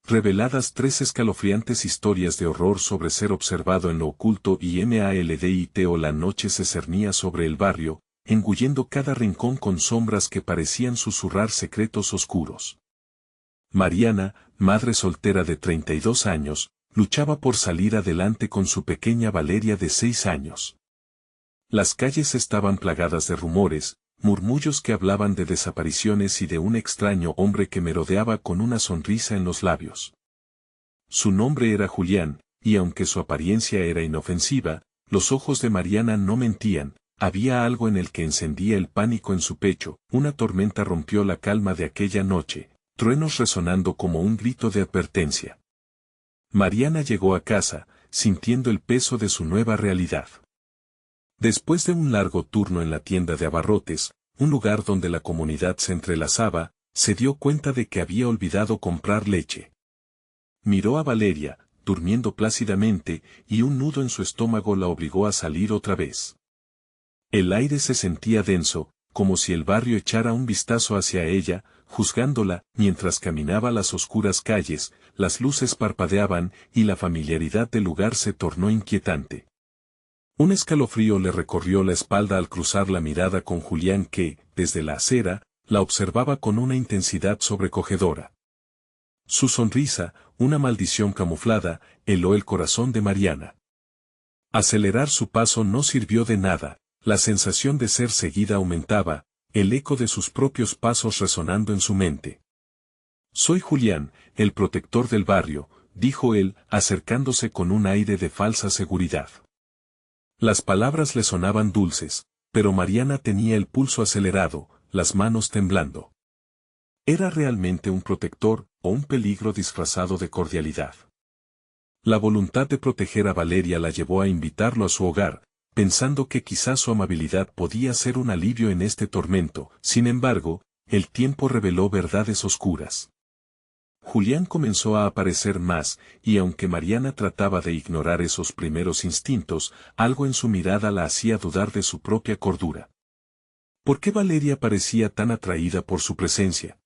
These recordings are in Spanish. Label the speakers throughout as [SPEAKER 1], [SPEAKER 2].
[SPEAKER 1] reveladas 3 escalofriantes historias de horror sobre ser observado en lo oculto y maldito la noche se cernía sobre el barrio, engullendo cada rincón con sombras que parecían susurrar secretos oscuros. Mariana, madre soltera de 32 años, luchaba por salir adelante con su pequeña Valeria de 6 años. Las calles estaban plagadas de rumores, murmullos que hablaban de desapariciones y de un extraño hombre que merodeaba con una sonrisa en los labios. Su nombre era Julián, y aunque su apariencia era inofensiva, los ojos de Mariana no mentían, había algo en el que encendía el pánico en su pecho. Una tormenta rompió la calma de aquella noche, truenos resonando como un grito de advertencia. Mariana llegó a casa, sintiendo el peso de su nueva realidad. Después de un largo turno en la tienda de abarrotes, un lugar donde la comunidad se entrelazaba, se dio cuenta de que había olvidado comprar leche. Miró a Valeria, durmiendo plácidamente, y un nudo en su estómago la obligó a salir otra vez. El aire se sentía denso, como si el barrio echara un vistazo hacia ella, juzgándola. Mientras caminaba las oscuras calles, las luces parpadeaban y la familiaridad del lugar se tornó inquietante. Un escalofrío le recorrió la espalda al cruzar la mirada con Julián que, desde la acera, la observaba con una intensidad sobrecogedora. Su sonrisa, una maldición camuflada, heló el corazón de Mariana. Acelerar su paso no sirvió de nada, la sensación de ser seguida aumentaba, el eco de sus propios pasos resonando en su mente. «Soy Julián, el protector del barrio», dijo él, acercándose con un aire de falsa seguridad. Las palabras le sonaban dulces, pero Mariana tenía el pulso acelerado, las manos temblando. ¿Era realmente un protector o un peligro disfrazado de cordialidad? La voluntad de proteger a Valeria la llevó a invitarlo a su hogar, pensando que quizás su amabilidad podía ser un alivio en este tormento. Sin embargo, el tiempo reveló verdades oscuras. Julián comenzó a aparecer más, y aunque Mariana trataba de ignorar esos primeros instintos, algo en su mirada la hacía dudar de su propia cordura. ¿Por qué Valeria parecía tan atraída por su presencia?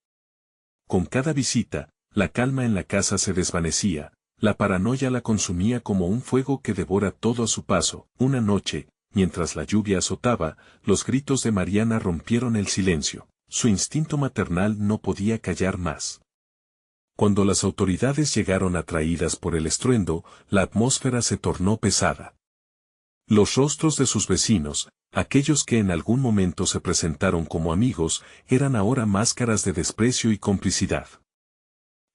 [SPEAKER 1] Con cada visita, la calma en la casa se desvanecía, la paranoia la consumía como un fuego que devora todo a su paso. Una noche, mientras la lluvia azotaba, los gritos de Mariana rompieron el silencio. Su instinto maternal no podía callar más. Cuando las autoridades llegaron atraídas por el estruendo, la atmósfera se tornó pesada. Los rostros de sus vecinos, aquellos que en algún momento se presentaron como amigos, eran ahora máscaras de desprecio y complicidad.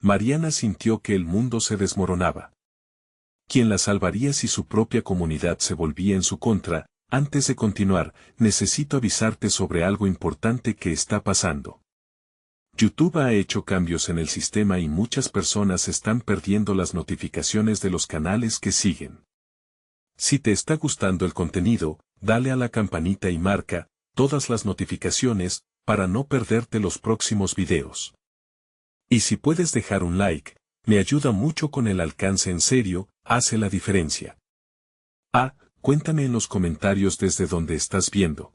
[SPEAKER 1] Mariana sintió que el mundo se desmoronaba. ¿Quién la salvaría si su propia comunidad se volvía en su contra? Antes de continuar, necesito avisarte sobre algo importante que está pasando. YouTube ha hecho cambios en el sistema y muchas personas están perdiendo las notificaciones de los canales que siguen. Si te está gustando el contenido, dale a la campanita y marca todas las notificaciones para no perderte los próximos videos. Y si puedes dejar un like, me ayuda mucho con el alcance. En serio, hace la diferencia. Cuéntame en los comentarios desde donde estás viendo.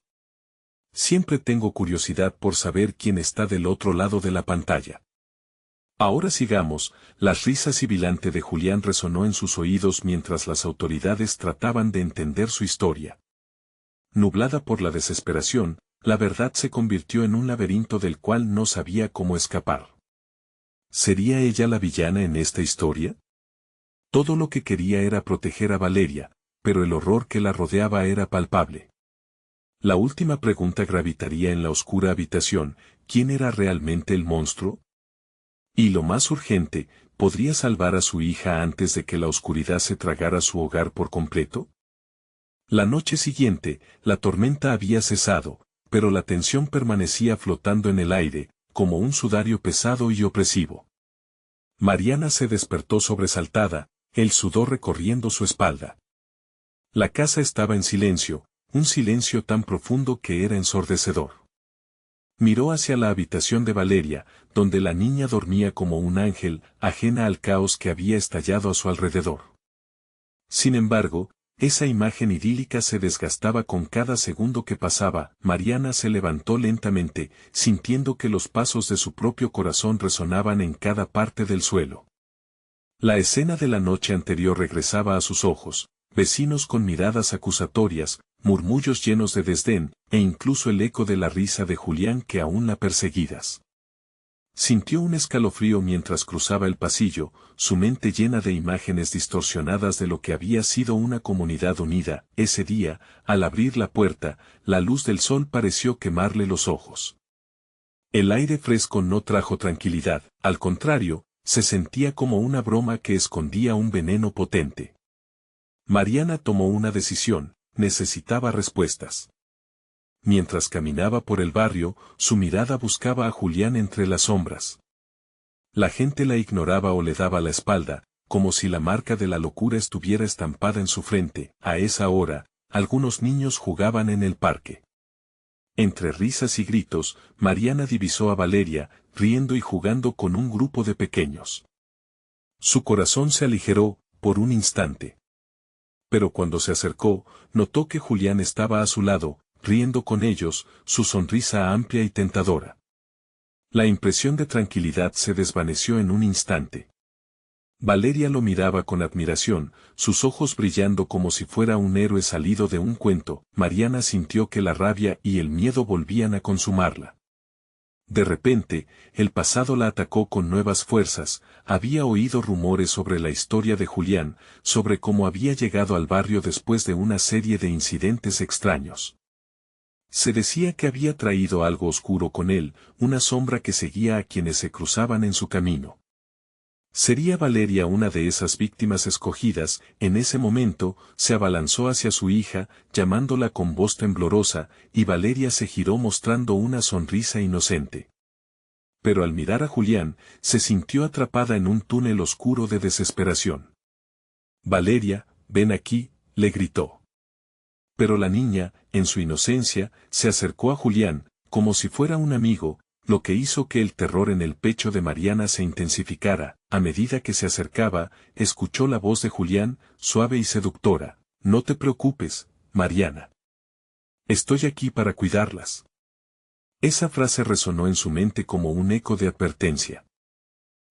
[SPEAKER 1] Siempre tengo curiosidad por saber quién está del otro lado de la pantalla. Ahora sigamos. Las risas sibilante de Julián resonó en sus oídos mientras las autoridades trataban de entender su historia. Nublada por la desesperación, la verdad se convirtió en un laberinto del cual no sabía cómo escapar. ¿Sería ella la villana en esta historia? Todo lo que quería era proteger a Valeria, pero el horror que la rodeaba era palpable. La última pregunta gravitaría en la oscura habitación: ¿quién era realmente el monstruo? Y lo más urgente, ¿podría salvar a su hija antes de que la oscuridad se tragara su hogar por completo? La noche siguiente, la tormenta había cesado, pero la tensión permanecía flotando en el aire, como un sudario pesado y opresivo. Mariana se despertó sobresaltada, el sudor recorriendo su espalda. La casa estaba en silencio, un silencio tan profundo que era ensordecedor. Miró hacia la habitación de Valeria, donde la niña dormía como un ángel, ajena al caos que había estallado a su alrededor. Sin embargo, esa imagen idílica se desgastaba con cada segundo que pasaba. Mariana se levantó lentamente, sintiendo que los pasos de su propio corazón resonaban en cada parte del suelo. La escena de la noche anterior regresaba a sus ojos, vecinos con miradas acusatorias, murmullos llenos de desdén, e incluso el eco de la risa de Julián que aún la perseguidas. Sintió un escalofrío mientras cruzaba el pasillo, su mente llena de imágenes distorsionadas de lo que había sido una comunidad unida. Ese día, al abrir la puerta, la luz del sol pareció quemarle los ojos. El aire fresco no trajo tranquilidad, al contrario, se sentía como una broma que escondía un veneno potente. Mariana tomó una decisión, necesitaba respuestas. Mientras caminaba por el barrio, su mirada buscaba a Julián entre las sombras. La gente la ignoraba o le daba la espalda, como si la marca de la locura estuviera estampada en su frente. A esa hora, algunos niños jugaban en el parque. Entre risas y gritos, Mariana divisó a Valeria, riendo y jugando con un grupo de pequeños. Su corazón se aligeró, por un instante. Pero cuando se acercó, notó que Julián estaba a su lado, riendo con ellos, su sonrisa amplia y tentadora. La impresión de tranquilidad se desvaneció en un instante. Valeria lo miraba con admiración, sus ojos brillando como si fuera un héroe salido de un cuento. Mariana sintió que la rabia y el miedo volvían a consumarla. De repente, el pasado la atacó con nuevas fuerzas. Había oído rumores sobre la historia de Julián, sobre cómo había llegado al barrio después de una serie de incidentes extraños. Se decía que había traído algo oscuro con él, una sombra que seguía a quienes se cruzaban en su camino. ¿Sería Valeria una de esas víctimas escogidas? En ese momento, se abalanzó hacia su hija, llamándola con voz temblorosa, y Valeria se giró mostrando una sonrisa inocente. Pero al mirar a Julián, se sintió atrapada en un túnel oscuro de desesperación. «Valeria, ven aquí», le gritó. Pero la niña, en su inocencia, se acercó a Julián, como si fuera un amigo, lo que hizo que el terror en el pecho de Mariana se intensificara. A medida que se acercaba, escuchó la voz de Julián, suave y seductora. «No te preocupes, Mariana. Estoy aquí para cuidarlas». Esa frase resonó en su mente como un eco de advertencia.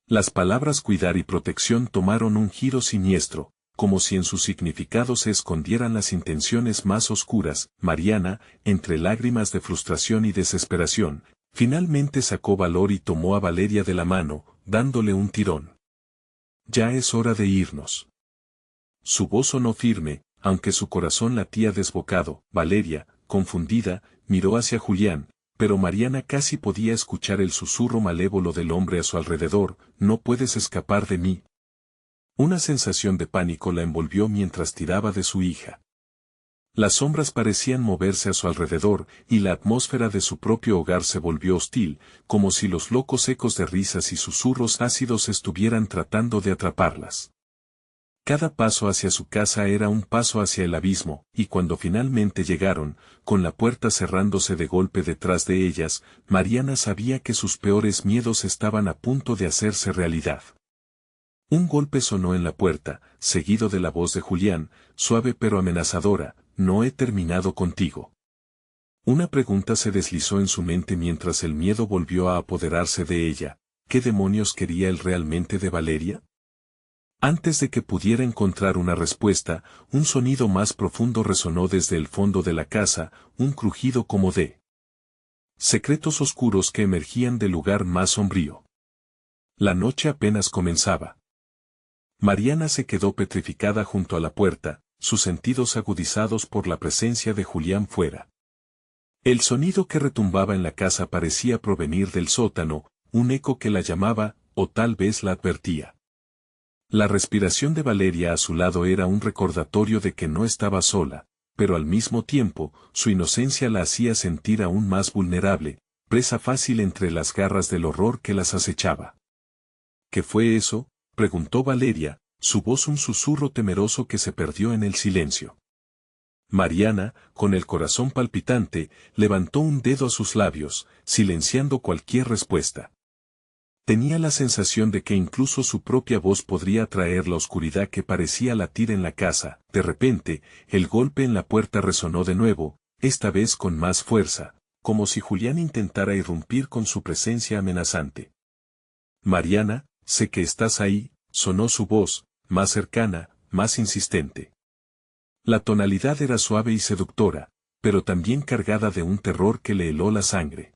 [SPEAKER 1] Las palabras cuidar y protección tomaron un giro siniestro, como si en su significado se escondieran las intenciones más oscuras. Mariana, entre lágrimas de frustración y desesperación, finalmente sacó valor y tomó a Valeria de la mano, dándole un tirón. «Ya es hora de irnos». Su voz sonó firme, aunque su corazón latía desbocado. Valeria, confundida, miró hacia Julián, pero Mariana casi podía escuchar el susurro malévolo del hombre a su alrededor. «No puedes escapar de mí». Una sensación de pánico la envolvió mientras tiraba de su hija. Las sombras parecían moverse a su alrededor, y la atmósfera de su propio hogar se volvió hostil, como si los locos ecos de risas y susurros ácidos estuvieran tratando de atraparlas. Cada paso hacia su casa era un paso hacia el abismo, y cuando finalmente llegaron, con la puerta cerrándose de golpe detrás de ellas, Mariana sabía que sus peores miedos estaban a punto de hacerse realidad. Un golpe sonó en la puerta, seguido de la voz de Julián, suave pero amenazadora. «No he terminado contigo». Una pregunta se deslizó en su mente mientras el miedo volvió a apoderarse de ella. ¿Qué demonios quería él realmente de Valeria? Antes de que pudiera encontrar una respuesta, un sonido más profundo resonó desde el fondo de la casa, un crujido como de secretos oscuros que emergían del lugar más sombrío. La noche apenas comenzaba. Mariana se quedó petrificada junto a la puerta, sus sentidos agudizados por la presencia de Julián fuera. El sonido que retumbaba en la casa parecía provenir del sótano, un eco que la llamaba, o tal vez la advertía. La respiración de Valeria a su lado era un recordatorio de que no estaba sola, pero al mismo tiempo, su inocencia la hacía sentir aún más vulnerable, presa fácil entre las garras del horror que las acechaba. «¿Qué fue eso?», preguntó Valeria, su voz un susurro temeroso que se perdió en el silencio. Mariana, con el corazón palpitante, levantó un dedo a sus labios, silenciando cualquier respuesta. Tenía la sensación de que incluso su propia voz podría atraer la oscuridad que parecía latir en la casa. De repente, el golpe en la puerta resonó de nuevo, esta vez con más fuerza, como si Julián intentara irrumpir con su presencia amenazante. «Mariana, sé que estás ahí», sonó su voz, más cercana, más insistente. La tonalidad era suave y seductora, pero también cargada de un terror que le heló la sangre.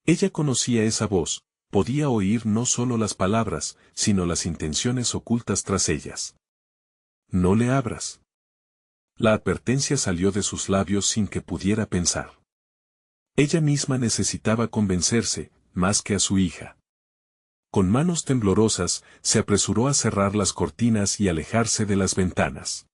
[SPEAKER 1] Ella conocía esa voz, podía oír no solo las palabras, sino las intenciones ocultas tras ellas. No le abras. La advertencia salió de sus labios sin que pudiera pensar. Ella misma necesitaba convencerse, más que a su hija. Con manos temblorosas, se apresuró a cerrar las cortinas y alejarse de las ventanas.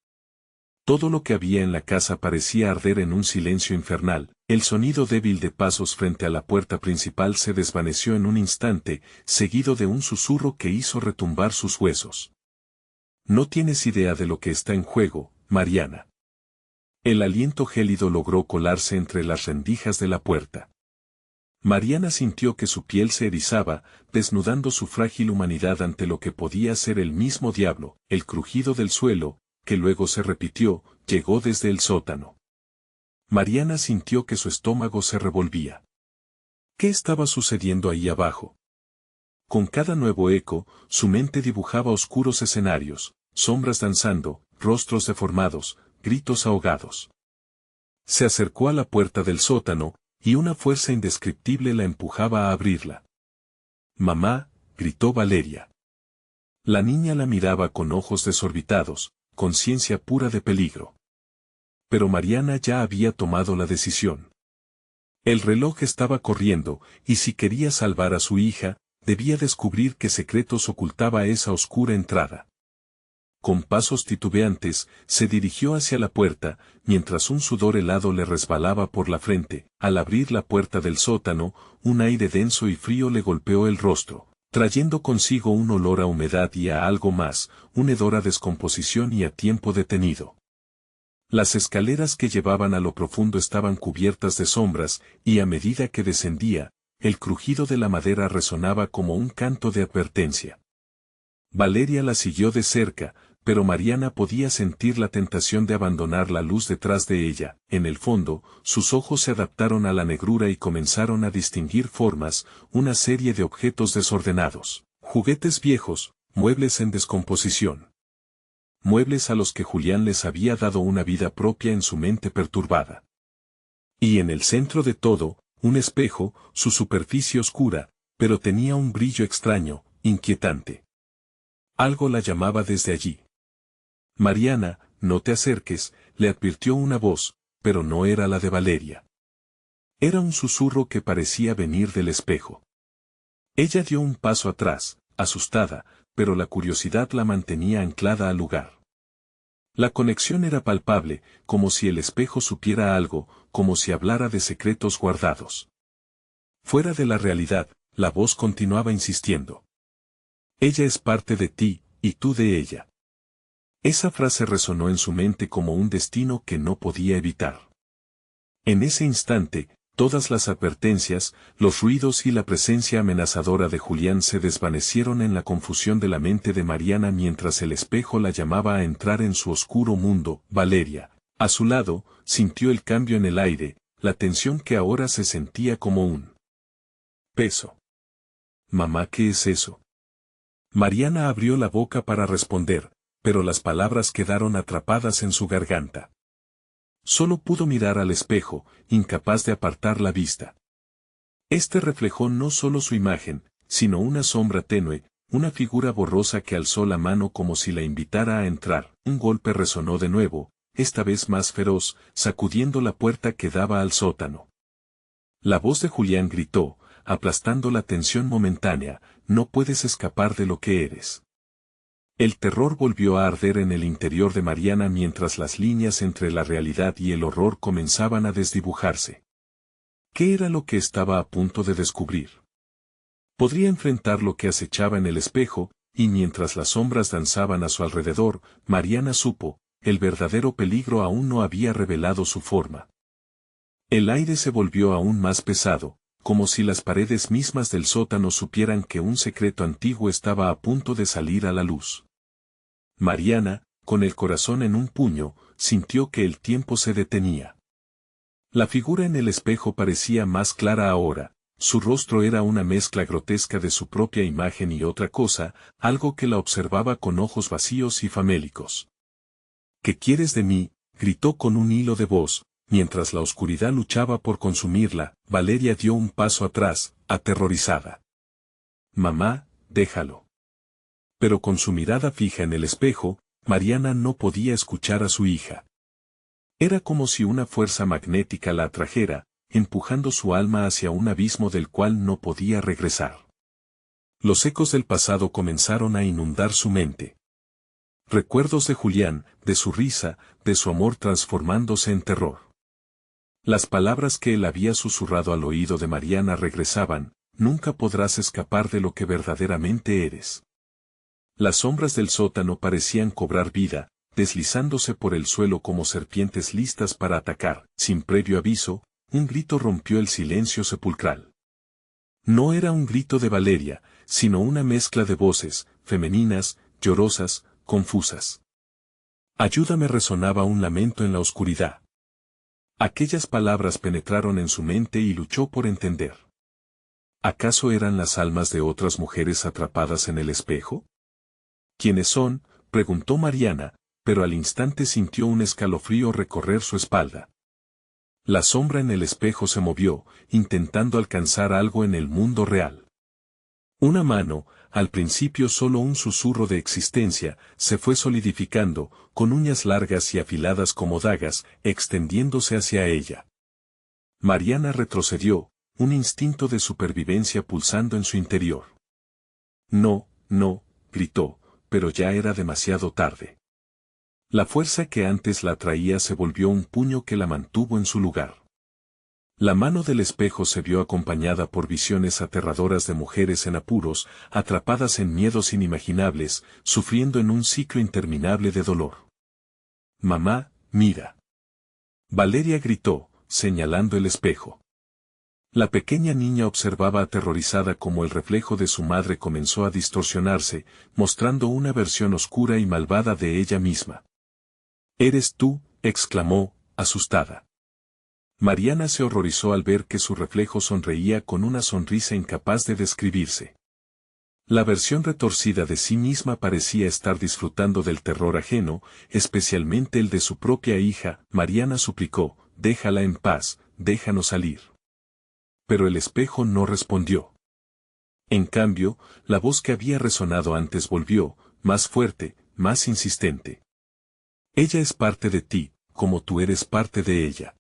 [SPEAKER 1] Todo lo que había en la casa parecía arder en un silencio infernal, el sonido débil de pasos frente a la puerta principal se desvaneció en un instante, seguido de un susurro que hizo retumbar sus huesos. No tienes idea de lo que está en juego, Mariana. El aliento gélido logró colarse entre las rendijas de la puerta. Mariana sintió que su piel se erizaba, desnudando su frágil humanidad ante lo que podía ser el mismo diablo. El crujido del suelo, que luego se repitió, llegó desde el sótano. Mariana sintió que su estómago se revolvía. ¿Qué estaba sucediendo ahí abajo? Con cada nuevo eco, su mente dibujaba oscuros escenarios, sombras danzando, rostros deformados, gritos ahogados. Se acercó a la puerta del sótano, y una fuerza indescriptible la empujaba a abrirla. «Mamá», gritó Valeria. La niña la miraba con ojos desorbitados, conciencia pura de peligro. Pero Mariana ya había tomado la decisión. El reloj estaba corriendo, y si quería salvar a su hija, debía descubrir qué secretos ocultaba esa oscura entrada. Con pasos titubeantes, se dirigió hacia la puerta, mientras un sudor helado le resbalaba por la frente. Al abrir la puerta del sótano, un aire denso y frío le golpeó el rostro, trayendo consigo un olor a humedad y a algo más, un hedor a descomposición y a tiempo detenido. Las escaleras que llevaban a lo profundo estaban cubiertas de sombras, y a medida que descendía, el crujido de la madera resonaba como un canto de advertencia. Valeria la siguió de cerca, pero Mariana podía sentir la tentación de abandonar la luz detrás de ella. En el fondo, sus ojos se adaptaron a la negrura y comenzaron a distinguir formas, una serie de objetos desordenados, juguetes viejos, muebles en descomposición. Muebles a los que Julián les había dado una vida propia en su mente perturbada. Y en el centro de todo, un espejo, su superficie oscura, pero tenía un brillo extraño, inquietante. Algo la llamaba desde allí. Mariana, no te acerques, le advirtió una voz, pero no era la de Valeria. Era un susurro que parecía venir del espejo. Ella dio un paso atrás, asustada, pero la curiosidad la mantenía anclada al lugar. La conexión era palpable, como si el espejo supiera algo, como si hablara de secretos guardados. Fuera de la realidad, la voz continuaba insistiendo. Ella es parte de ti, y tú de ella. Esa frase resonó en su mente como un destino que no podía evitar. En ese instante, todas las advertencias, los ruidos y la presencia amenazadora de Julián se desvanecieron en la confusión de la mente de Mariana mientras el espejo la llamaba a entrar en su oscuro mundo. Valeria, a su lado, sintió el cambio en el aire, la tensión que ahora se sentía como un peso. «Mamá, ¿qué es eso?». Mariana abrió la boca para responder, pero las palabras quedaron atrapadas en su garganta. Solo pudo mirar al espejo, incapaz de apartar la vista. Este reflejó no solo su imagen, sino una sombra tenue, una figura borrosa que alzó la mano como si la invitara a entrar. Un golpe resonó de nuevo, esta vez más feroz, sacudiendo la puerta que daba al sótano. La voz de Julián gritó, aplastando la tensión momentánea: «No puedes escapar de lo que eres». El terror volvió a arder en el interior de Mariana mientras las líneas entre la realidad y el horror comenzaban a desdibujarse. ¿Qué era lo que estaba a punto de descubrir? Podría enfrentar lo que acechaba en el espejo, y mientras las sombras danzaban a su alrededor, Mariana supo, el verdadero peligro aún no había revelado su forma. El aire se volvió aún más pesado, como si las paredes mismas del sótano supieran que un secreto antiguo estaba a punto de salir a la luz. Mariana, con el corazón en un puño, sintió que el tiempo se detenía. La figura en el espejo parecía más clara ahora, su rostro era una mezcla grotesca de su propia imagen y otra cosa, algo que la observaba con ojos vacíos y famélicos. ¿Qué quieres de mí?, gritó con un hilo de voz. Mientras la oscuridad luchaba por consumirla, Valeria dio un paso atrás, aterrorizada. Mamá, déjalo. Pero con su mirada fija en el espejo, Mariana no podía escuchar a su hija. Era como si una fuerza magnética la atrajera, empujando su alma hacia un abismo del cual no podía regresar. Los ecos del pasado comenzaron a inundar su mente. Recuerdos de Julián, de su risa, de su amor transformándose en terror. Las palabras que él había susurrado al oído de Mariana regresaban: nunca podrás escapar de lo que verdaderamente eres. Las sombras del sótano parecían cobrar vida, deslizándose por el suelo como serpientes listas para atacar. Sin previo aviso, un grito rompió el silencio sepulcral. No era un grito de Valeria, sino una mezcla de voces, femeninas, llorosas, confusas. Ayúdame, resonaba un lamento en la oscuridad. Aquellas palabras penetraron en su mente y luchó por entender. ¿Acaso eran las almas de otras mujeres atrapadas en el espejo? ¿Quiénes son?, preguntó Mariana, pero al instante sintió un escalofrío recorrer su espalda. La sombra en el espejo se movió, intentando alcanzar algo en el mundo real. Una mano, al principio solo un susurro de existencia, se fue solidificando, con uñas largas y afiladas como dagas, extendiéndose hacia ella. Mariana retrocedió, un instinto de supervivencia pulsando en su interior. No, no, gritó, pero ya era demasiado tarde. La fuerza que antes la atraía se volvió un puño que la mantuvo en su lugar. La mano del espejo se vio acompañada por visiones aterradoras de mujeres en apuros, atrapadas en miedos inimaginables, sufriendo en un ciclo interminable de dolor. Mamá, mira. Valeria gritó, señalando el espejo. La pequeña niña observaba aterrorizada cómo el reflejo de su madre comenzó a distorsionarse, mostrando una versión oscura y malvada de ella misma. «¿Eres tú?», exclamó, asustada. Mariana se horrorizó al ver que su reflejo sonreía con una sonrisa incapaz de describirse. La versión retorcida de sí misma parecía estar disfrutando del terror ajeno, especialmente el de su propia hija. Mariana suplicó: «Déjala en paz, déjanos salir». Pero el espejo no respondió. En cambio, la voz que había resonado antes volvió, más fuerte, más insistente. «Ella es parte de ti, como tú eres parte de ella.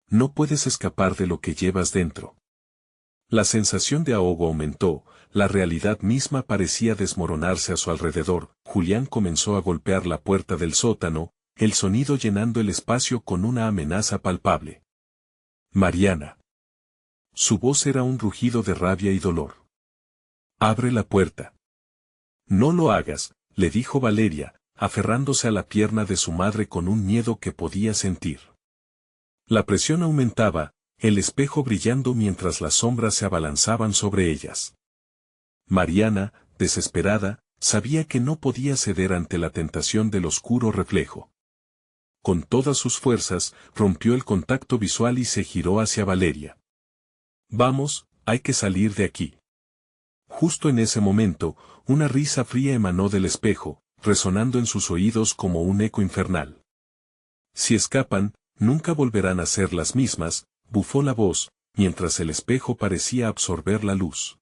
[SPEAKER 1] No puedes escapar de lo que llevas dentro». La sensación de ahogo aumentó, la realidad misma parecía desmoronarse a su alrededor. Julián comenzó a golpear la puerta del sótano, el sonido llenando el espacio con una amenaza palpable. «Mariana». Su voz era un rugido de rabia y dolor. «Abre la puerta». «No lo hagas», le dijo Valeria, aferrándose a la pierna de su madre con un miedo que podía sentir. La presión aumentaba, el espejo brillando mientras las sombras se abalanzaban sobre ellas. Mariana, desesperada, sabía que no podía ceder ante la tentación del oscuro reflejo. Con todas sus fuerzas, rompió el contacto visual y se giró hacia Valeria. «Vamos, hay que salir de aquí». Justo en ese momento, una risa fría emanó del espejo, resonando en sus oídos como un eco infernal. «Si escapan, nunca volverán a ser las mismas», bufó la voz, mientras el espejo parecía absorber la luz.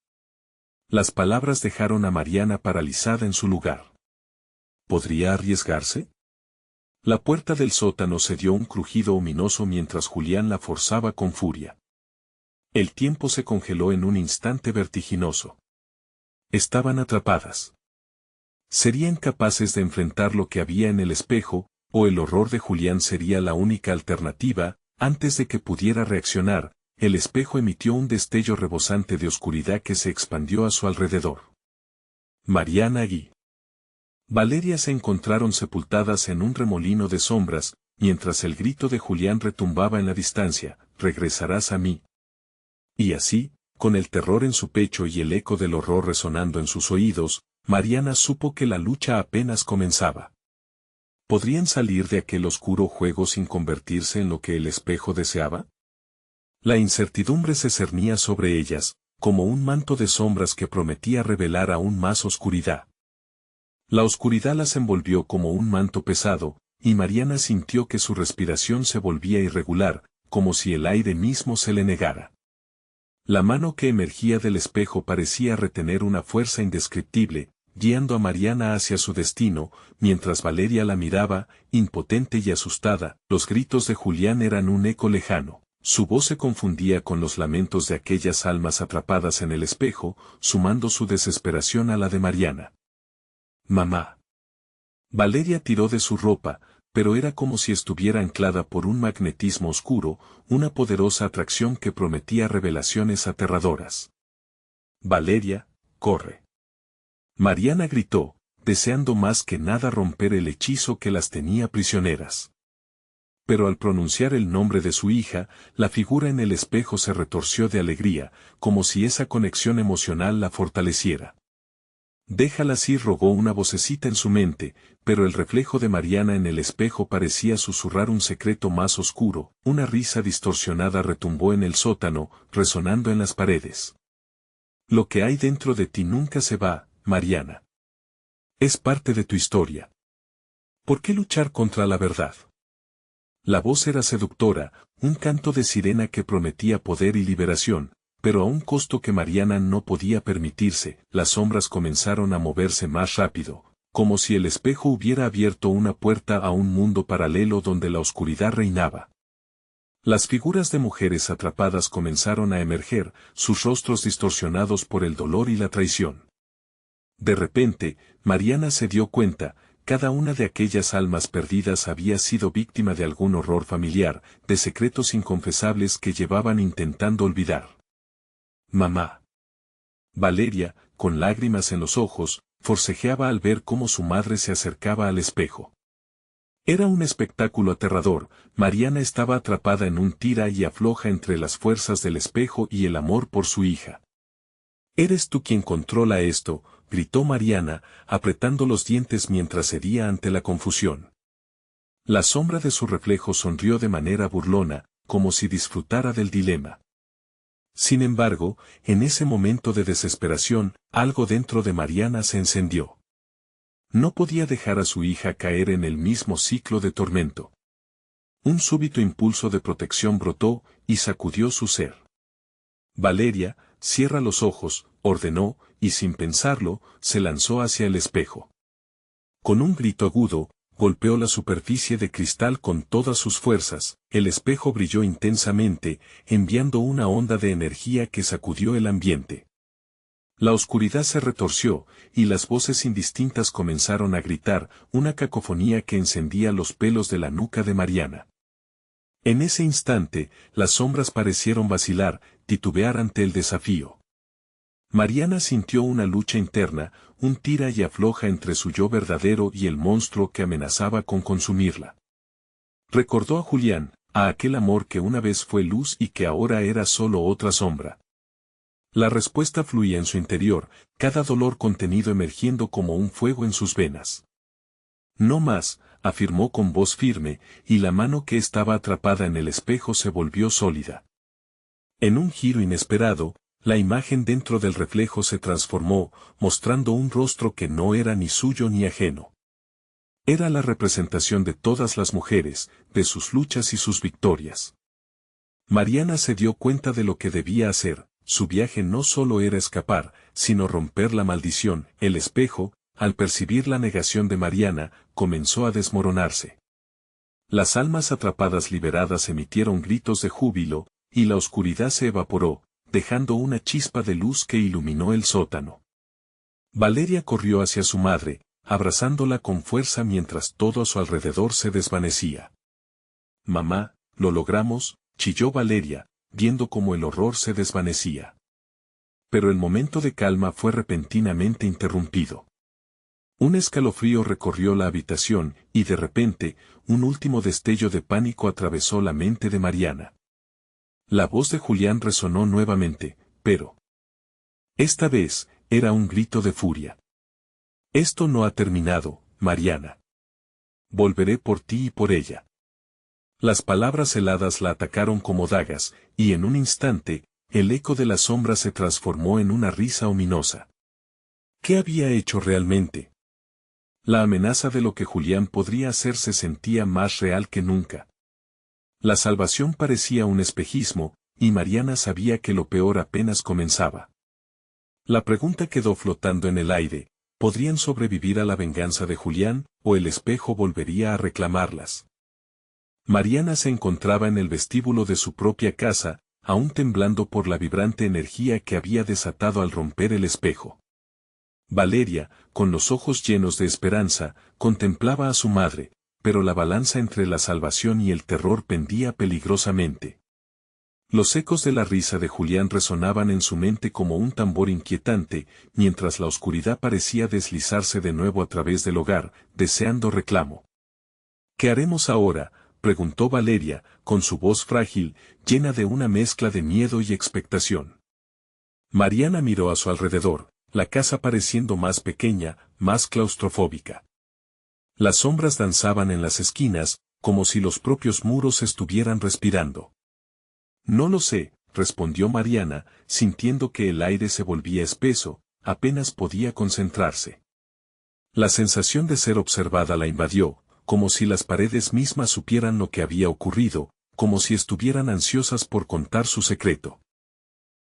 [SPEAKER 1] Las palabras dejaron a Mariana paralizada en su lugar. ¿Podría arriesgarse? La puerta del sótano se dio un crujido ominoso mientras Julián la forzaba con furia. El tiempo se congeló en un instante vertiginoso. Estaban atrapadas. ¿Serían capaces de enfrentar lo que había en el espejo, o el horror de Julián sería la única alternativa? Antes de que pudiera reaccionar, el espejo emitió un destello rebosante de oscuridad que se expandió a su alrededor. Mariana y Valeria se encontraron sepultadas en un remolino de sombras, mientras el grito de Julián retumbaba en la distancia: «Regresarás a mí». Y así, con el terror en su pecho y el eco del horror resonando en sus oídos, Mariana supo que la lucha apenas comenzaba. ¿Podrían salir de aquel oscuro juego sin convertirse en lo que el espejo deseaba? La incertidumbre se cernía sobre ellas, como un manto de sombras que prometía revelar aún más oscuridad. La oscuridad las envolvió como un manto pesado, y Mariana sintió que su respiración se volvía irregular, como si el aire mismo se le negara. La mano que emergía del espejo parecía retener una fuerza indescriptible, guiando a Mariana hacia su destino, mientras Valeria la miraba, impotente y asustada. Los gritos de Julián eran un eco lejano. Su voz se confundía con los lamentos de aquellas almas atrapadas en el espejo, sumando su desesperación a la de Mariana. «Mamá». Valeria tiró de su ropa, pero era como si estuviera anclada por un magnetismo oscuro, una poderosa atracción que prometía revelaciones aterradoras. «Valeria, corre». Mariana gritó, deseando más que nada romper el hechizo que las tenía prisioneras. Pero al pronunciar el nombre de su hija, la figura en el espejo se retorció de alegría, como si esa conexión emocional la fortaleciera. «Déjala así», rogó una vocecita en su mente, pero el reflejo de Mariana en el espejo parecía susurrar un secreto más oscuro. Una risa distorsionada retumbó en el sótano, resonando en las paredes. «Lo que hay dentro de ti nunca se va, Mariana. Es parte de tu historia. ¿Por qué luchar contra la verdad?». La voz era seductora, un canto de sirena que prometía poder y liberación, pero a un costo que Mariana no podía permitirse. Las sombras comenzaron a moverse más rápido, como si el espejo hubiera abierto una puerta a un mundo paralelo donde la oscuridad reinaba. Las figuras de mujeres atrapadas comenzaron a emerger, sus rostros distorsionados por el dolor y la traición. De repente, Mariana se dio cuenta, cada una de aquellas almas perdidas había sido víctima de algún horror familiar, de secretos inconfesables que llevaban intentando olvidar. «Mamá». Valeria, con lágrimas en los ojos, forcejeaba al ver cómo su madre se acercaba al espejo. Era un espectáculo aterrador. Mariana estaba atrapada en un tira y afloja entre las fuerzas del espejo y el amor por su hija. «Eres tú quien controla esto», gritó Mariana, apretando los dientes mientras cedía ante la confusión. La sombra de su reflejo sonrió de manera burlona, como si disfrutara del dilema. Sin embargo, en ese momento de desesperación, algo dentro de Mariana se encendió. No podía dejar a su hija caer en el mismo ciclo de tormento. Un súbito impulso de protección brotó y sacudió su ser. «Valeria, cierra los ojos», ordenó, y sin pensarlo, se lanzó hacia el espejo. Con un grito agudo, golpeó la superficie de cristal con todas sus fuerzas. El espejo brilló intensamente, enviando una onda de energía que sacudió el ambiente. La oscuridad se retorció, y las voces indistintas comenzaron a gritar, una cacofonía que encendía los pelos de la nuca de Mariana. En ese instante, las sombras parecieron vacilar, titubear ante el desafío. Mariana sintió una lucha interna, un tira y afloja entre su yo verdadero y el monstruo que amenazaba con consumirla. Recordó a Julián, a aquel amor que una vez fue luz y que ahora era solo otra sombra. La respuesta fluía en su interior, cada dolor contenido emergiendo como un fuego en sus venas. «No más», afirmó con voz firme, y la mano que estaba atrapada en el espejo se volvió sólida. En un giro inesperado, la imagen dentro del reflejo se transformó, mostrando un rostro que no era ni suyo ni ajeno. Era la representación de todas las mujeres, de sus luchas y sus victorias. Mariana se dio cuenta de lo que debía hacer. Su viaje no solo era escapar, sino romper la maldición. El espejo, al percibir la negación de Mariana, comenzó a desmoronarse. Las almas atrapadas liberadas emitieron gritos de júbilo, y la oscuridad se evaporó, dejando una chispa de luz que iluminó el sótano. Valeria corrió hacia su madre, abrazándola con fuerza mientras todo a su alrededor se desvanecía. «Mamá, lo logramos», chilló Valeria, viendo cómo el horror se desvanecía. Pero el momento de calma fue repentinamente interrumpido. Un escalofrío recorrió la habitación, y de repente, un último destello de pánico atravesó la mente de Mariana. La voz de Julián resonó nuevamente, pero esta vez, era un grito de furia. «Esto no ha terminado, Mariana. Volveré por ti y por ella». Las palabras heladas la atacaron como dagas, y en un instante, el eco de la sombra se transformó en una risa ominosa. ¿Qué había hecho realmente? La amenaza de lo que Julián podría hacer se sentía más real que nunca. La salvación parecía un espejismo, y Mariana sabía que lo peor apenas comenzaba. La pregunta quedó flotando en el aire: ¿podrían sobrevivir a la venganza de Julián, o el espejo volvería a reclamarlas? Mariana se encontraba en el vestíbulo de su propia casa, aún temblando por la vibrante energía que había desatado al romper el espejo. Valeria, con los ojos llenos de esperanza, contemplaba a su madre, pero la balanza entre la salvación y el terror pendía peligrosamente. Los ecos de la risa de Julián resonaban en su mente como un tambor inquietante, mientras la oscuridad parecía deslizarse de nuevo a través del hogar, deseando reclamo. ¿Qué haremos ahora?, preguntó Valeria, con su voz frágil, llena de una mezcla de miedo y expectación. Mariana miró a su alrededor, la casa pareciendo más pequeña, más claustrofóbica. Las sombras danzaban en las esquinas, como si los propios muros estuvieran respirando. No lo sé, respondió Mariana, sintiendo que el aire se volvía espeso, apenas podía concentrarse. La sensación de ser observada la invadió, como si las paredes mismas supieran lo que había ocurrido, como si estuvieran ansiosas por contar su secreto.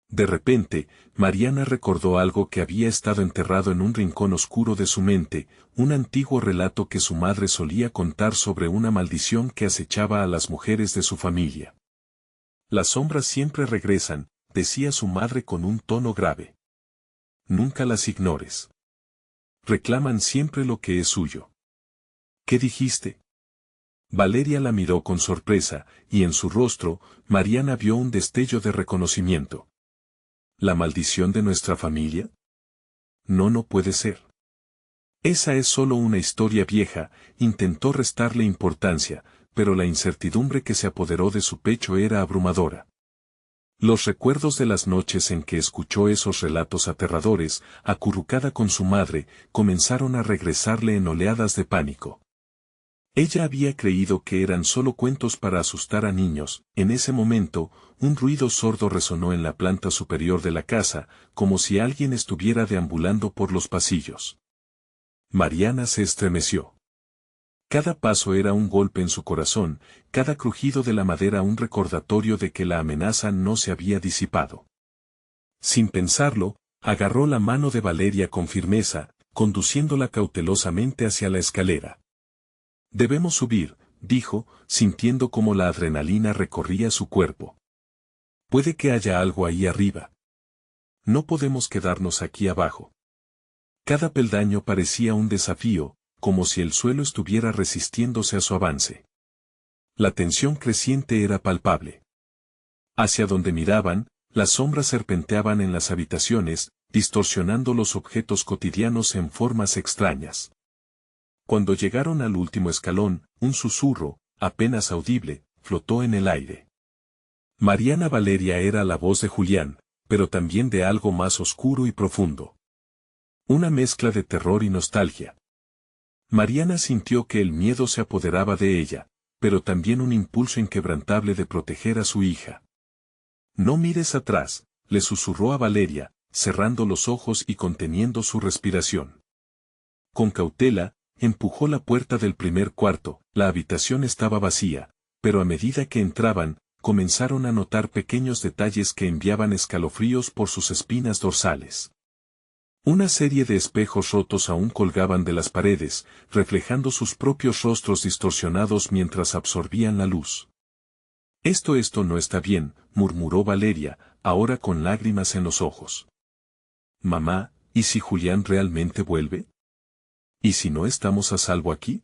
[SPEAKER 1] De repente, Mariana recordó algo que había estado enterrado en un rincón oscuro de su mente, un antiguo relato que su madre solía contar sobre una maldición que acechaba a las mujeres de su familia. Las sombras siempre regresan, decía su madre con un tono grave. Nunca las ignores. Reclaman siempre lo que es suyo. ¿Qué dijiste? Valeria la miró con sorpresa, y en su rostro, Mariana vio un destello de reconocimiento. ¿La maldición de nuestra familia? No, no puede ser. Esa es solo una historia vieja, intentó restarle importancia, pero la incertidumbre que se apoderó de su pecho era abrumadora. Los recuerdos de las noches en que escuchó esos relatos aterradores, acurrucada con su madre, comenzaron a regresarle en oleadas de pánico. Ella había creído que eran solo cuentos para asustar a niños. En ese momento, un ruido sordo resonó en la planta superior de la casa, como si alguien estuviera deambulando por los pasillos. Mariana se estremeció. Cada paso era un golpe en su corazón, cada crujido de la madera un recordatorio de que la amenaza no se había disipado. Sin pensarlo, agarró la mano de Valeria con firmeza, conduciéndola cautelosamente hacia la escalera. Debemos subir, dijo, sintiendo cómo la adrenalina recorría su cuerpo. Puede que haya algo ahí arriba. No podemos quedarnos aquí abajo. Cada peldaño parecía un desafío, como si el suelo estuviera resistiéndose a su avance. La tensión creciente era palpable. Hacia donde miraban, las sombras serpenteaban en las habitaciones, distorsionando los objetos cotidianos en formas extrañas. Cuando llegaron al último escalón, un susurro, apenas audible, flotó en el aire. Mariana Valeria era la voz de Julián, pero también de algo más oscuro y profundo. Una mezcla de terror y nostalgia. Mariana sintió que el miedo se apoderaba de ella, pero también un impulso inquebrantable de proteger a su hija. No mires atrás, le susurró a Valeria, cerrando los ojos y conteniendo su respiración. Con cautela, empujó la puerta del primer cuarto. La habitación estaba vacía, pero a medida que entraban, comenzaron a notar pequeños detalles que enviaban escalofríos por sus espinas dorsales. Una serie de espejos rotos aún colgaban de las paredes, reflejando sus propios rostros distorsionados mientras absorbían la luz. Esto no está bien, murmuró Valeria, ahora con lágrimas en los ojos. Mamá, ¿y si Julián realmente vuelve? ¿Y si no estamos a salvo aquí?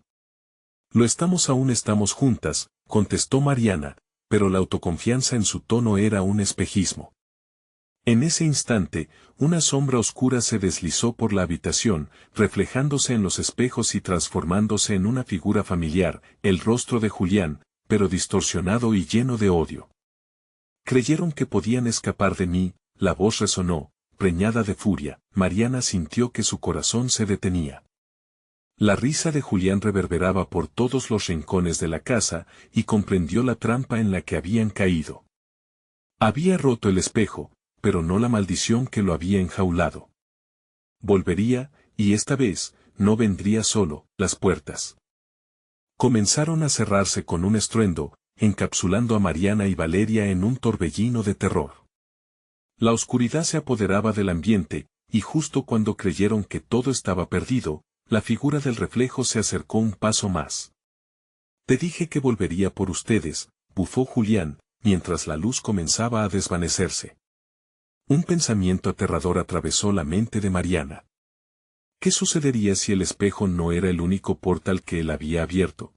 [SPEAKER 1] Aún estamos juntas, contestó Mariana, pero la autoconfianza en su tono era un espejismo. En ese instante, una sombra oscura se deslizó por la habitación, reflejándose en los espejos y transformándose en una figura familiar, el rostro de Julián, pero distorsionado y lleno de odio. Creyeron que podían escapar de mí, la voz resonó, preñada de furia. Mariana sintió que su corazón se detenía. La risa de Julián reverberaba por todos los rincones de la casa y comprendió la trampa en la que habían caído. Había roto el espejo, pero no la maldición que lo había enjaulado. Volvería, y esta vez, no vendría solo, las puertas comenzaron a cerrarse con un estruendo, encapsulando a Mariana y Valeria en un torbellino de terror. La oscuridad se apoderaba del ambiente, y justo cuando creyeron que todo estaba perdido, la figura del reflejo se acercó un paso más. Te dije que volvería por ustedes, bufó Julián, mientras la luz comenzaba a desvanecerse. Un pensamiento aterrador atravesó la mente de Mariana. ¿Qué sucedería si el espejo no era el único portal que él había abierto?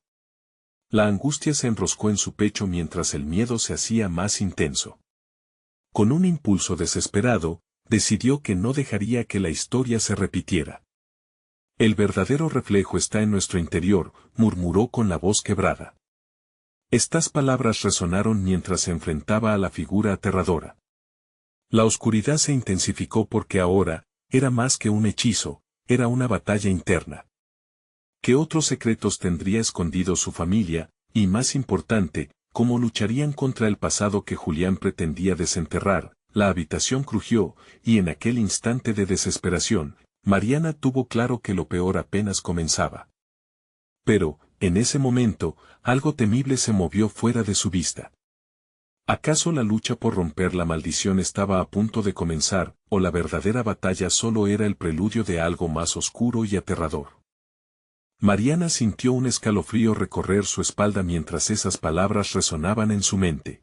[SPEAKER 1] La angustia se enroscó en su pecho mientras el miedo se hacía más intenso. Con un impulso desesperado, decidió que no dejaría que la historia se repitiera. El verdadero reflejo está en nuestro interior, murmuró con la voz quebrada. Estas palabras resonaron mientras se enfrentaba a la figura aterradora. La oscuridad se intensificó porque ahora, era más que un hechizo, era una batalla interna. ¿Qué otros secretos tendría escondido su familia, y más importante, cómo lucharían contra el pasado que Julián pretendía desenterrar? La habitación crujió, y en aquel instante de desesperación, Mariana tuvo claro que lo peor apenas comenzaba. Pero, en ese momento, algo temible se movió fuera de su vista. ¿Acaso la lucha por romper la maldición estaba a punto de comenzar, o la verdadera batalla solo era el preludio de algo más oscuro y aterrador? Mariana sintió un escalofrío recorrer su espalda mientras esas palabras resonaban en su mente.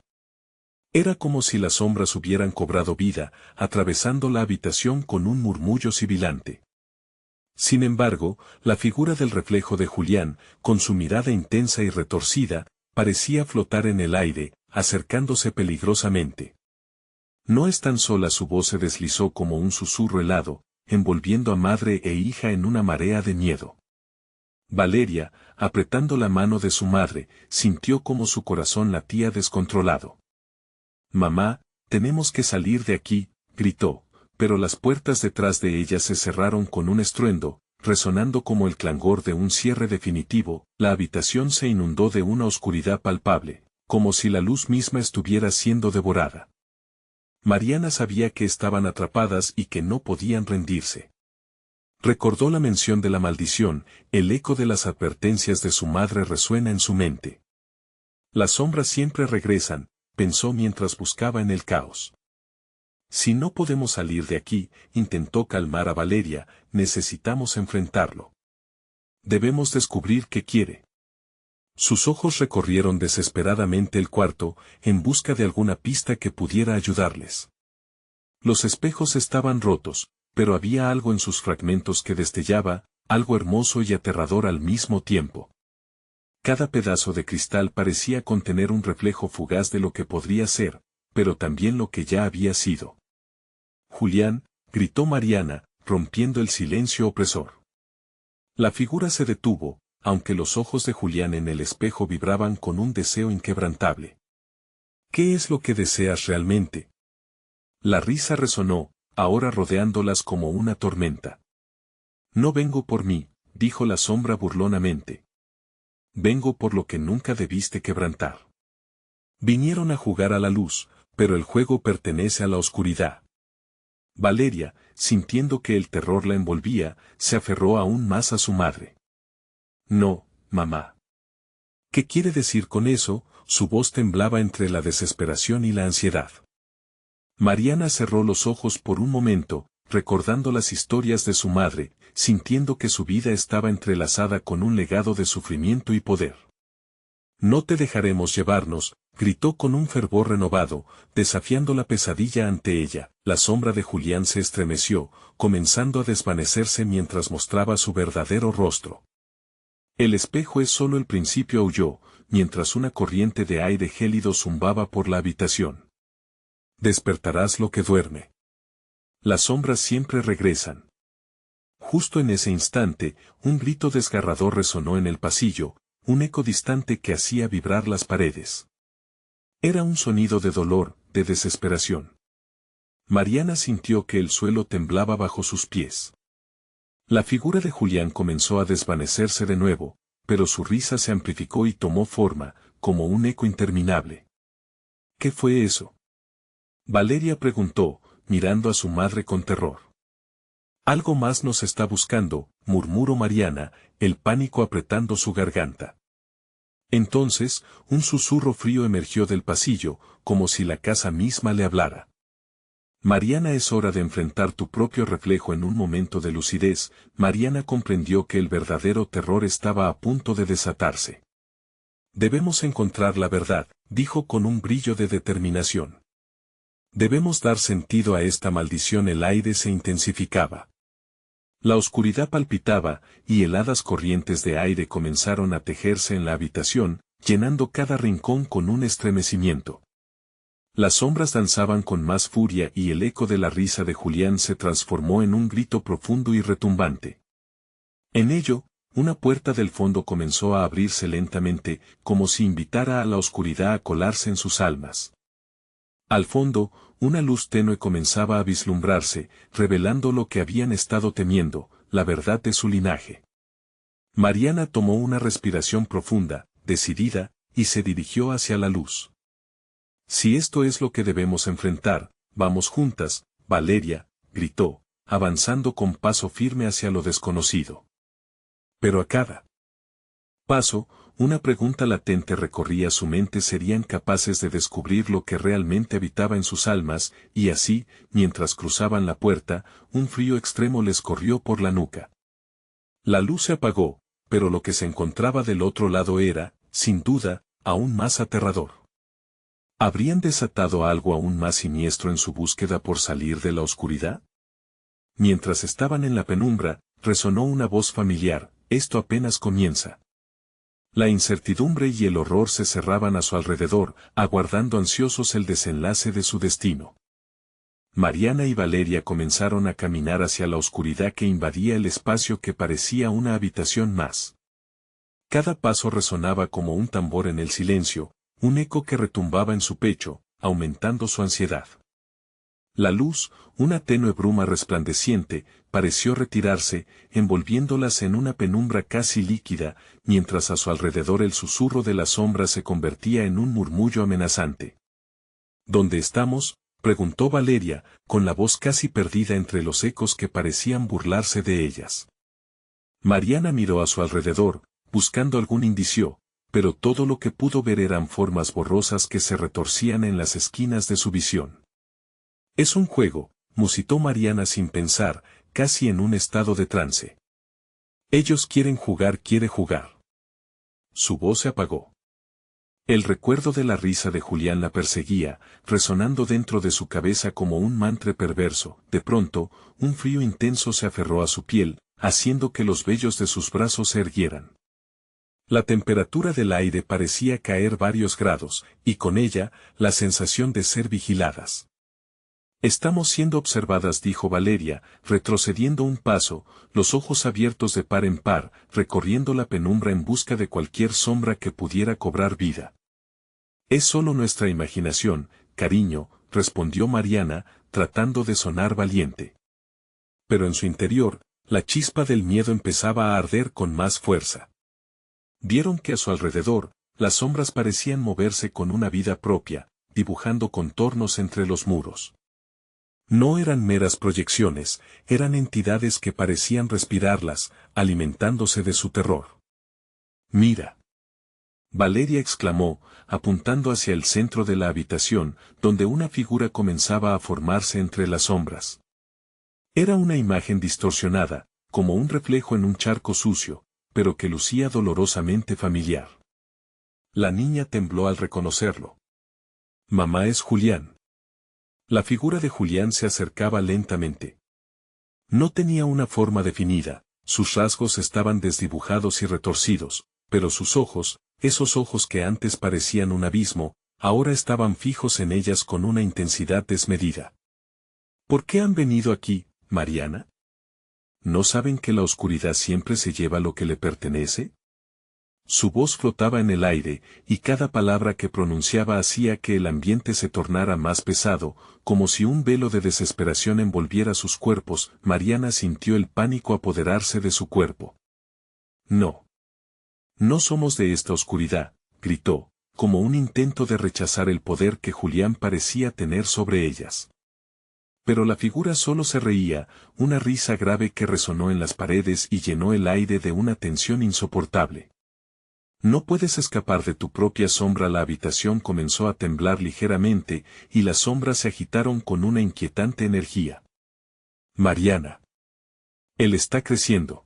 [SPEAKER 1] Era como si las sombras hubieran cobrado vida, atravesando la habitación con un murmullo sibilante. Sin embargo, la figura del reflejo de Julián, con su mirada intensa y retorcida, parecía flotar en el aire, acercándose peligrosamente. No es tan sola, su voz se deslizó como un susurro helado, envolviendo a madre e hija en una marea de miedo. Valeria, apretando la mano de su madre, sintió como su corazón latía descontrolado. «Mamá, tenemos que salir de aquí», gritó, pero las puertas detrás de ella se cerraron con un estruendo, resonando como el clangor de un cierre definitivo. La habitación se inundó de una oscuridad palpable, como si la luz misma estuviera siendo devorada. Mariana sabía que estaban atrapadas y que no podían rendirse. Recordó la mención de la maldición, el eco de las advertencias de su madre resuena en su mente. Las sombras siempre regresan, pensó mientras buscaba en el caos. Si no podemos salir de aquí, intentó calmar a Valeria, necesitamos enfrentarlo. Debemos descubrir qué quiere. Sus ojos recorrieron desesperadamente el cuarto, en busca de alguna pista que pudiera ayudarles. Los espejos estaban rotos, pero había algo en sus fragmentos que destellaba, algo hermoso y aterrador al mismo tiempo. Cada pedazo de cristal parecía contener un reflejo fugaz de lo que podría ser, pero también lo que ya había sido. «Julián», gritó Mariana, rompiendo el silencio opresor. La figura se detuvo, aunque los ojos de Julián en el espejo vibraban con un deseo inquebrantable. «¿Qué es lo que deseas realmente?». La risa resonó, ahora rodeándolas como una tormenta. «No vengo por mí», dijo la sombra burlonamente. «Vengo por lo que nunca debiste quebrantar». Vinieron a jugar a la luz, pero el juego pertenece a la oscuridad. Valeria, sintiendo que el terror la envolvía, se aferró aún más a su madre. «No, mamá». «¿Qué quiere decir con eso?». Su voz temblaba entre la desesperación y la ansiedad. Mariana cerró los ojos por un momento, recordando las historias de su madre, sintiendo que su vida estaba entrelazada con un legado de sufrimiento y poder. «No te dejaremos llevarnos», gritó con un fervor renovado, desafiando la pesadilla ante ella. La sombra de Julián se estremeció, comenzando a desvanecerse mientras mostraba su verdadero rostro. «El espejo es solo el principio», aulló, mientras una corriente de aire gélido zumbaba por la habitación. «Despertarás lo que duerme. Las sombras siempre regresan». Justo en ese instante, un grito desgarrador resonó en el pasillo, un eco distante que hacía vibrar las paredes. Era un sonido de dolor, de desesperación. Mariana sintió que el suelo temblaba bajo sus pies. La figura de Julián comenzó a desvanecerse de nuevo, pero su risa se amplificó y tomó forma, como un eco interminable. ¿Qué fue eso? Valeria preguntó, mirando a su madre con terror. Algo más nos está buscando, murmuró Mariana, el pánico apretando su garganta. Entonces, un susurro frío emergió del pasillo, como si la casa misma le hablara. Mariana, es hora de enfrentar tu propio reflejo. En un momento de lucidez, Mariana comprendió que el verdadero terror estaba a punto de desatarse. Debemos encontrar la verdad, dijo con un brillo de determinación. Debemos dar sentido a esta maldición. El aire se intensificaba. La oscuridad palpitaba, y heladas corrientes de aire comenzaron a tejerse en la habitación, llenando cada rincón con un estremecimiento. Las sombras danzaban con más furia y el eco de la risa de Julián se transformó en un grito profundo y retumbante. En ello, una puerta del fondo comenzó a abrirse lentamente, como si invitara a la oscuridad a colarse en sus almas. Al fondo, una luz tenue comenzaba a vislumbrarse, revelando lo que habían estado temiendo, la verdad de su linaje. Mariana tomó una respiración profunda, decidida, y se dirigió hacia la luz. Si esto es lo que debemos enfrentar, vamos juntas, Valeria, gritó, avanzando con paso firme hacia lo desconocido. Pero a cada paso, una pregunta latente recorría su mente. ¿Serían capaces de descubrir lo que realmente habitaba en sus almas? Y así, mientras cruzaban la puerta, un frío extremo les corrió por la nuca. La luz se apagó, pero lo que se encontraba del otro lado era, sin duda, aún más aterrador. ¿Habrían desatado algo aún más siniestro en su búsqueda por salir de la oscuridad? Mientras estaban en la penumbra, resonó una voz familiar: esto apenas comienza. La incertidumbre y el horror se cerraban a su alrededor, aguardando ansiosos el desenlace de su destino. Mariana y Valeria comenzaron a caminar hacia la oscuridad que invadía el espacio, que parecía una habitación más. Cada paso resonaba como un tambor en el silencio, un eco que retumbaba en su pecho, aumentando su ansiedad. La luz, una tenue bruma resplandeciente, pareció retirarse, envolviéndolas en una penumbra casi líquida, mientras a su alrededor el susurro de las sombras se convertía en un murmullo amenazante. ¿Dónde estamos?, preguntó Valeria, con la voz casi perdida entre los ecos que parecían burlarse de ellas. Mariana miró a su alrededor, buscando algún indicio, pero todo lo que pudo ver eran formas borrosas que se retorcían en las esquinas de su visión. Es un juego, musitó Mariana sin pensar, casi en un estado de trance. Ellos quieren jugar, quiere jugar. Su voz se apagó. El recuerdo de la risa de Julián la perseguía, resonando dentro de su cabeza como un mantra perverso. De pronto, un frío intenso se aferró a su piel, haciendo que los vellos de sus brazos se erguieran. La temperatura del aire parecía caer varios grados, y con ella, la sensación de ser vigiladas. Estamos siendo observadas, dijo Valeria, retrocediendo un paso, los ojos abiertos de par en par, recorriendo la penumbra en busca de cualquier sombra que pudiera cobrar vida. Es solo nuestra imaginación, cariño, respondió Mariana, tratando de sonar valiente. Pero en su interior, la chispa del miedo empezaba a arder con más fuerza. Vieron que a su alrededor, las sombras parecían moverse con una vida propia, dibujando contornos entre los muros. No eran meras proyecciones, eran entidades que parecían respirarlas, alimentándose de su terror. «Mira», Valeria exclamó, apuntando hacia el centro de la habitación, donde una figura comenzaba a formarse entre las sombras. Era una imagen distorsionada, como un reflejo en un charco sucio, pero que lucía dolorosamente familiar. La niña tembló al reconocerlo. «Mamá, es Julián». La figura de Julián se acercaba lentamente. No tenía una forma definida, sus rasgos estaban desdibujados y retorcidos, pero sus ojos, esos ojos que antes parecían un abismo, ahora estaban fijos en ellas con una intensidad desmedida. ¿Por qué han venido aquí, Mariana? ¿No saben que la oscuridad siempre se lleva lo que le pertenece? Su voz flotaba en el aire, y cada palabra que pronunciaba hacía que el ambiente se tornara más pesado, como si un velo de desesperación envolviera sus cuerpos. Mariana sintió el pánico apoderarse de su cuerpo. No. No somos de esta oscuridad, gritó, como un intento de rechazar el poder que Julián parecía tener sobre ellas. Pero la figura solo se reía, una risa grave que resonó en las paredes y llenó el aire de una tensión insoportable. No puedes escapar de tu propia sombra. La habitación comenzó a temblar ligeramente, y las sombras se agitaron con una inquietante energía. Mariana. Él está creciendo.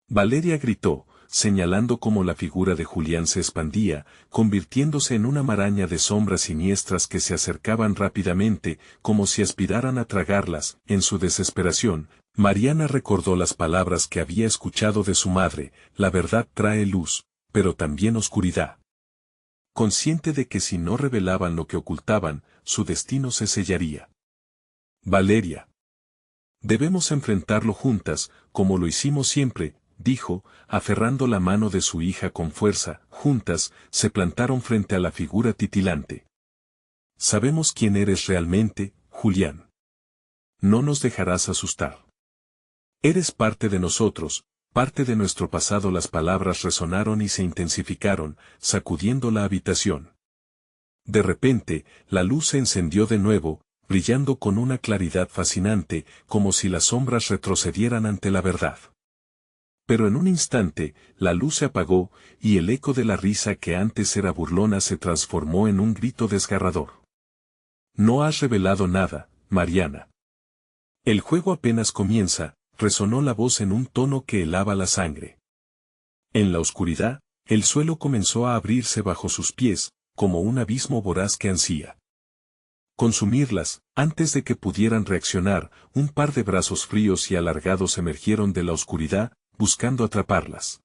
[SPEAKER 1] Valeria gritó, señalando cómo la figura de Julián se expandía, convirtiéndose en una maraña de sombras siniestras que se acercaban rápidamente, como si aspiraran a tragarlas. En su desesperación, Mariana recordó las palabras que había escuchado de su madre: la verdad trae luz, pero también oscuridad. Consciente de que si no revelaban lo que ocultaban, su destino se sellaría. Valeria. Debemos enfrentarlo juntas, como lo hicimos siempre, dijo, aferrando la mano de su hija con fuerza. Juntas, se plantaron frente a la figura titilante. Sabemos quién eres realmente, Julián. No nos dejarás asustar. Eres parte de nosotros, parte de nuestro pasado. Las palabras resonaron y se intensificaron, sacudiendo la habitación. De repente, la luz se encendió de nuevo, brillando con una claridad fascinante, como si las sombras retrocedieran ante la verdad. Pero en un instante, la luz se apagó, y el eco de la risa que antes era burlona se transformó en un grito desgarrador. No has revelado nada, Mariana. El juego apenas comienza, resonó la voz en un tono que helaba la sangre. En la oscuridad, el suelo comenzó a abrirse bajo sus pies, como un abismo voraz que ansía consumirlas. Antes de que pudieran reaccionar, un par de brazos fríos y alargados emergieron de la oscuridad, buscando atraparlas.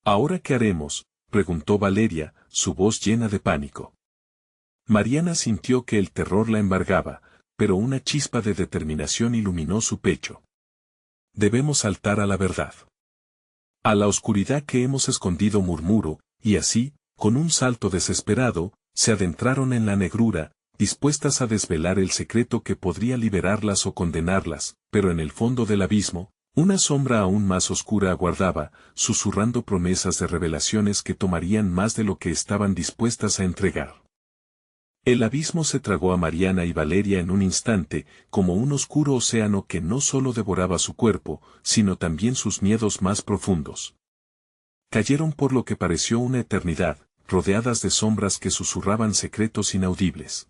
[SPEAKER 1] ¿Ahora qué haremos?, preguntó Valeria, su voz llena de pánico. Mariana sintió que el terror la embargaba, pero una chispa de determinación iluminó su pecho. Debemos saltar a la verdad. A la oscuridad que hemos escondido, murmuró, y así, con un salto desesperado, se adentraron en la negrura, dispuestas a desvelar el secreto que podría liberarlas o condenarlas. Pero en el fondo del abismo, una sombra aún más oscura aguardaba, susurrando promesas de revelaciones que tomarían más de lo que estaban dispuestas a entregar. El abismo se tragó a Mariana y Valeria en un instante, como un oscuro océano que no solo devoraba su cuerpo, sino también sus miedos más profundos. Cayeron por lo que pareció una eternidad, rodeadas de sombras que susurraban secretos inaudibles.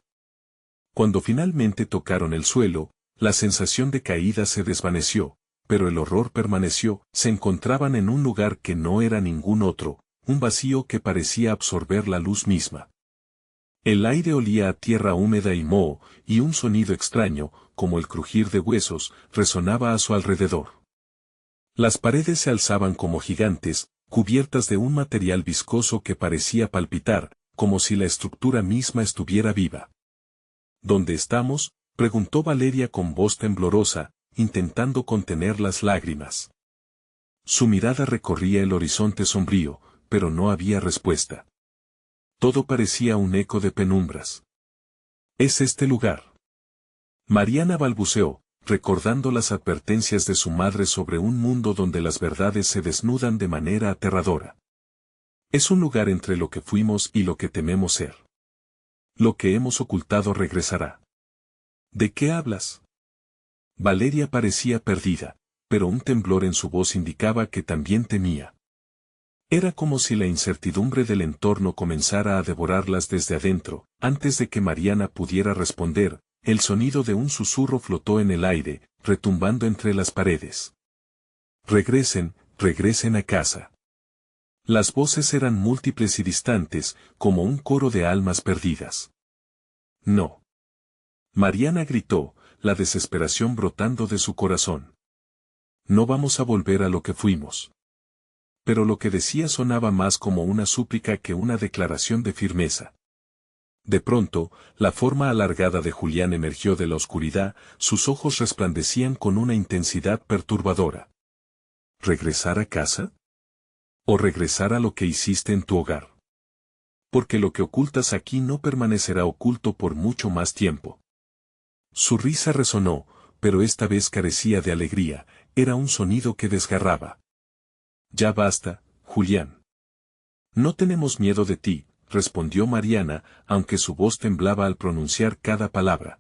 [SPEAKER 1] Cuando finalmente tocaron el suelo, la sensación de caída se desvaneció, pero el horror permaneció. Se encontraban en un lugar que no era ningún otro, un vacío que parecía absorber la luz misma. El aire olía a tierra húmeda y moho, y un sonido extraño, como el crujir de huesos, resonaba a su alrededor. Las paredes se alzaban como gigantes, cubiertas de un material viscoso que parecía palpitar, como si la estructura misma estuviera viva. ¿Dónde estamos?, preguntó Valeria con voz temblorosa, intentando contener las lágrimas. Su mirada recorría el horizonte sombrío, pero no había respuesta. Todo parecía un eco de penumbras. ¿Es este lugar?, Mariana balbuceó, recordando las advertencias de su madre sobre un mundo donde las verdades se desnudan de manera aterradora. Es un lugar entre lo que fuimos y lo que tememos ser. Lo que hemos ocultado regresará. ¿De qué hablas? Valeria parecía perdida, pero un temblor en su voz indicaba que también temía. Era como si la incertidumbre del entorno comenzara a devorarlas desde adentro. Antes de que Mariana pudiera responder, el sonido de un susurro flotó en el aire, retumbando entre las paredes. Regresen, regresen a casa. Las voces eran múltiples y distantes, como un coro de almas perdidas. No. Mariana gritó, la desesperación brotando de su corazón. No vamos a volver a lo que fuimos. Pero lo que decía sonaba más como una súplica que una declaración de firmeza. De pronto, la forma alargada de Julián emergió de la oscuridad, sus ojos resplandecían con una intensidad perturbadora. ¿Regresar a casa? O regresar a lo que hiciste en tu hogar. Porque lo que ocultas aquí no permanecerá oculto por mucho más tiempo. Su risa resonó, pero esta vez carecía de alegría, era un sonido que desgarraba. Ya basta, Julián. No tenemos miedo de ti, respondió Mariana, aunque su voz temblaba al pronunciar cada palabra.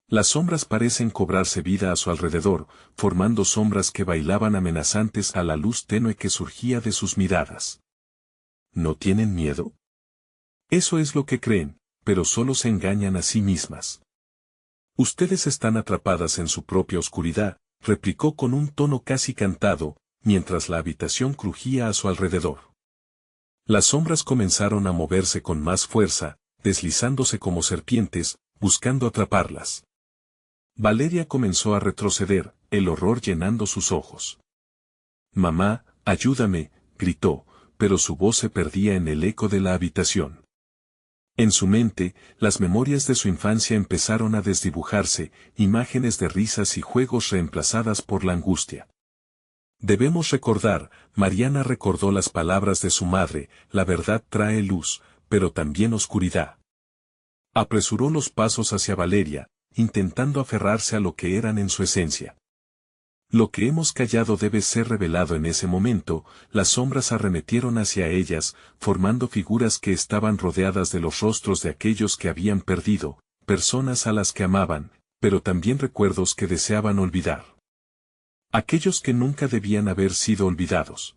[SPEAKER 1] Las sombras parecen cobrarse vida a su alrededor, formando sombras que bailaban amenazantes a la luz tenue que surgía de sus miradas. ¿No tienen miedo? Eso es lo que creen, pero solo se engañan a sí mismas. Ustedes están atrapadas en su propia oscuridad, replicó con un tono casi cantado, mientras la habitación crujía a su alrededor. Las sombras comenzaron a moverse con más fuerza, deslizándose como serpientes, buscando atraparlas. Valeria comenzó a retroceder, el horror llenando sus ojos. «Mamá, ayúdame», gritó, pero su voz se perdía en el eco de la habitación. En su mente, las memorias de su infancia empezaron a desdibujarse, imágenes de risas y juegos reemplazadas por la angustia. Debemos recordar, Mariana recordó las palabras de su madre, la verdad trae luz, pero también oscuridad. Apresuró los pasos hacia Valeria, intentando aferrarse a lo que eran en su esencia. Lo que hemos callado debe ser revelado en ese momento, las sombras arremetieron hacia ellas, formando figuras que estaban rodeadas de los rostros de aquellos que habían perdido, personas a las que amaban, pero también recuerdos que deseaban olvidar. Aquellos que nunca debían haber sido olvidados.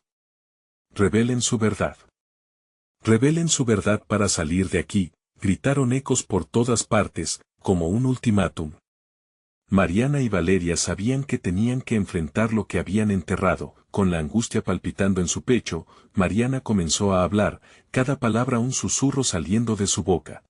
[SPEAKER 1] Revelen su verdad. Revelen su verdad para salir de aquí, gritaron ecos por todas partes, como un ultimátum. Mariana y Valeria sabían que tenían que enfrentar lo que habían enterrado, con la angustia palpitando en su pecho, Mariana comenzó a hablar, cada palabra un susurro saliendo de su boca.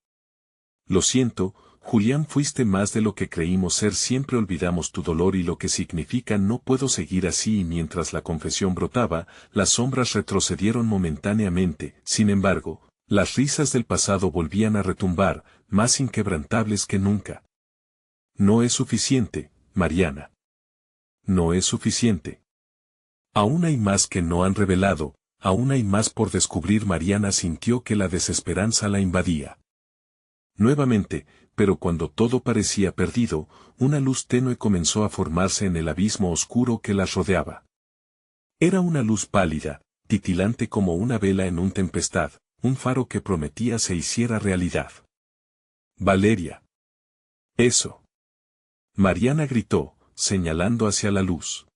[SPEAKER 1] Lo siento, Julián, fuiste más de lo que creímos ser, siempre olvidamos tu dolor y lo que significa no puedo seguir así, y mientras la confesión brotaba, las sombras retrocedieron momentáneamente, sin embargo, las risas del pasado volvían a retumbar, más inquebrantables que nunca. No es suficiente, Mariana. No es suficiente. Aún hay más que no han revelado, aún hay más por descubrir. Mariana sintió que la desesperanza la invadía. Nuevamente, pero cuando todo parecía perdido, una luz tenue comenzó a formarse en el abismo oscuro que las rodeaba. Era una luz pálida, titilante como una vela en una tempestad, un faro que prometía se hiciera realidad. Valeria. Eso. Mariana gritó, señalando hacia la luz.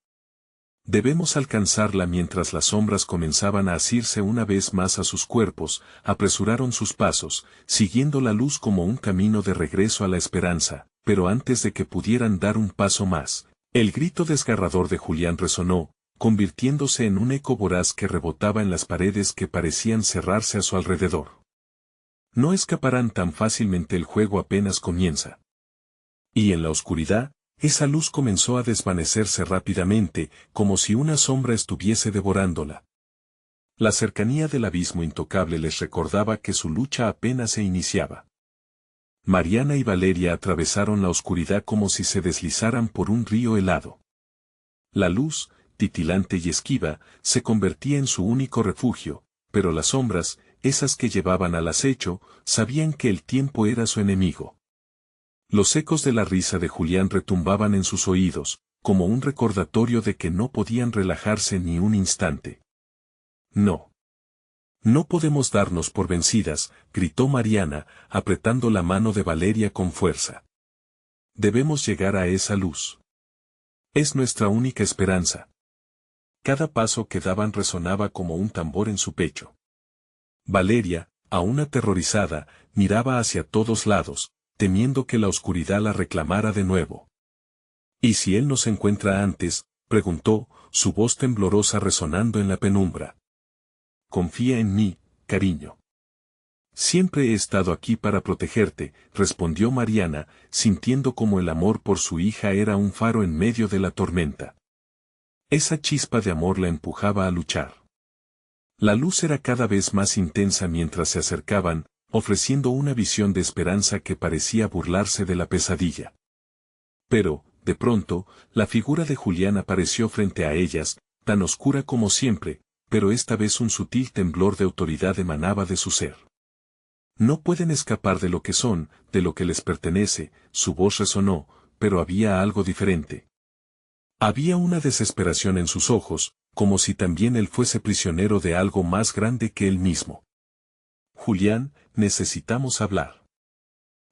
[SPEAKER 1] Debemos alcanzarla. Mientras las sombras comenzaban a asirse una vez más a sus cuerpos, apresuraron sus pasos, siguiendo la luz como un camino de regreso a la esperanza, pero antes de que pudieran dar un paso más, el grito desgarrador de Julián resonó, convirtiéndose en un eco voraz que rebotaba en las paredes que parecían cerrarse a su alrededor. No escaparán tan fácilmente, el juego apenas comienza. Y en la oscuridad, esa luz comenzó a desvanecerse rápidamente, como si una sombra estuviese devorándola. La cercanía del abismo intocable les recordaba que su lucha apenas se iniciaba. Mariana y Valeria atravesaron la oscuridad como si se deslizaran por un río helado. La luz, titilante y esquiva, se convertía en su único refugio, pero las sombras, esas que llevaban al acecho, sabían que el tiempo era su enemigo. Los ecos de la risa de Julián retumbaban en sus oídos, como un recordatorio de que no podían relajarse ni un instante. No. No podemos darnos por vencidas, gritó Mariana, apretando la mano de Valeria con fuerza. Debemos llegar a esa luz. Es nuestra única esperanza. Cada paso que daban resonaba como un tambor en su pecho. Valeria, aún aterrorizada, miraba hacia todos lados, temiendo que la oscuridad la reclamara de nuevo. ¿Y si él nos encuentra antes?, preguntó, su voz temblorosa resonando en la penumbra. Confía en mí, cariño. Siempre he estado aquí para protegerte, respondió Mariana, sintiendo como el amor por su hija era un faro en medio de la tormenta. Esa chispa de amor la empujaba a luchar. La luz era cada vez más intensa mientras se acercaban, ofreciendo una visión de esperanza que parecía burlarse de la pesadilla. Pero, de pronto, la figura de Julián apareció frente a ellas, tan oscura como siempre, pero esta vez un sutil temblor de autoridad emanaba de su ser. No pueden escapar de lo que son, de lo que les pertenece, su voz resonó, pero había algo diferente. Había una desesperación en sus ojos, como si también él fuese prisionero de algo más grande que él mismo. Julián, necesitamos hablar.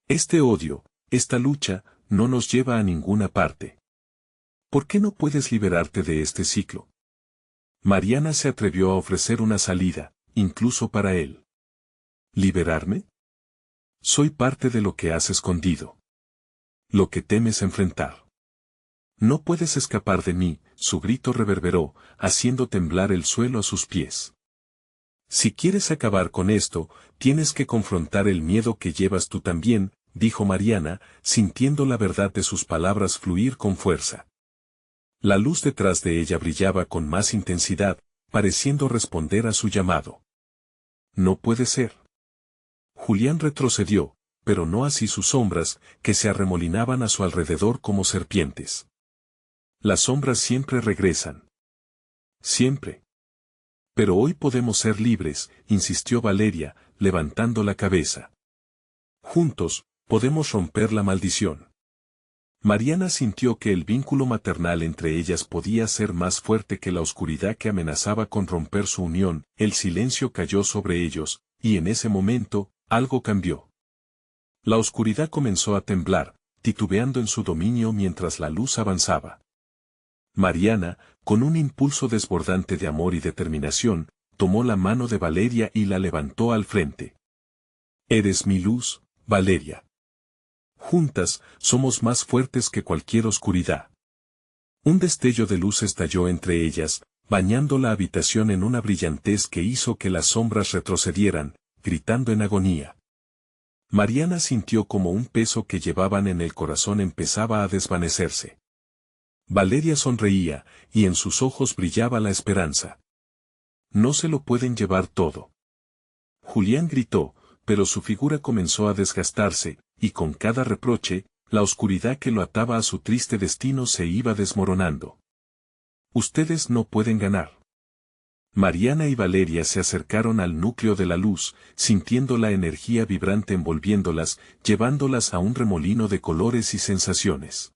[SPEAKER 1] Este odio, esta lucha, no nos lleva a ninguna parte. ¿Por qué no puedes liberarte de este ciclo? Mariana se atrevió a ofrecer una salida, incluso para él. ¿Liberarme? Soy parte de lo que has escondido. Lo que temes enfrentar. No puedes escapar de mí, su grito reverberó, haciendo temblar el suelo a sus pies. Si quieres acabar con esto, tienes que confrontar el miedo que llevas tú también, dijo Mariana, sintiendo la verdad de sus palabras fluir con fuerza. La luz detrás de ella brillaba con más intensidad, pareciendo responder a su llamado. No puede ser. Julián retrocedió, pero no así sus sombras, que se arremolinaban a su alrededor como serpientes. Las sombras siempre regresan. Siempre. Pero hoy podemos ser libres, insistió Valeria, levantando la cabeza. Juntos, podemos romper la maldición. Mariana sintió que el vínculo maternal entre ellas podía ser más fuerte que la oscuridad que amenazaba con romper su unión. El silencio cayó sobre ellos, y en ese momento, algo cambió. La oscuridad comenzó a temblar, titubeando en su dominio mientras la luz avanzaba. Mariana, con un impulso desbordante de amor y determinación, tomó la mano de Valeria y la levantó al frente. Eres mi luz, Valeria. Juntas, somos más fuertes que cualquier oscuridad. Un destello de luz estalló entre ellas, bañando la habitación en una brillantez que hizo que las sombras retrocedieran, gritando en agonía. Mariana sintió como un peso que llevaban en el corazón empezaba a desvanecerse. Valeria sonreía, y en sus ojos brillaba la esperanza. No se lo pueden llevar todo. Julián gritó, pero su figura comenzó a desgastarse, y con cada reproche, la oscuridad que lo ataba a su triste destino se iba desmoronando. Ustedes no pueden ganar. Mariana y Valeria se acercaron al núcleo de la luz, sintiendo la energía vibrante envolviéndolas, llevándolas a un remolino de colores y sensaciones.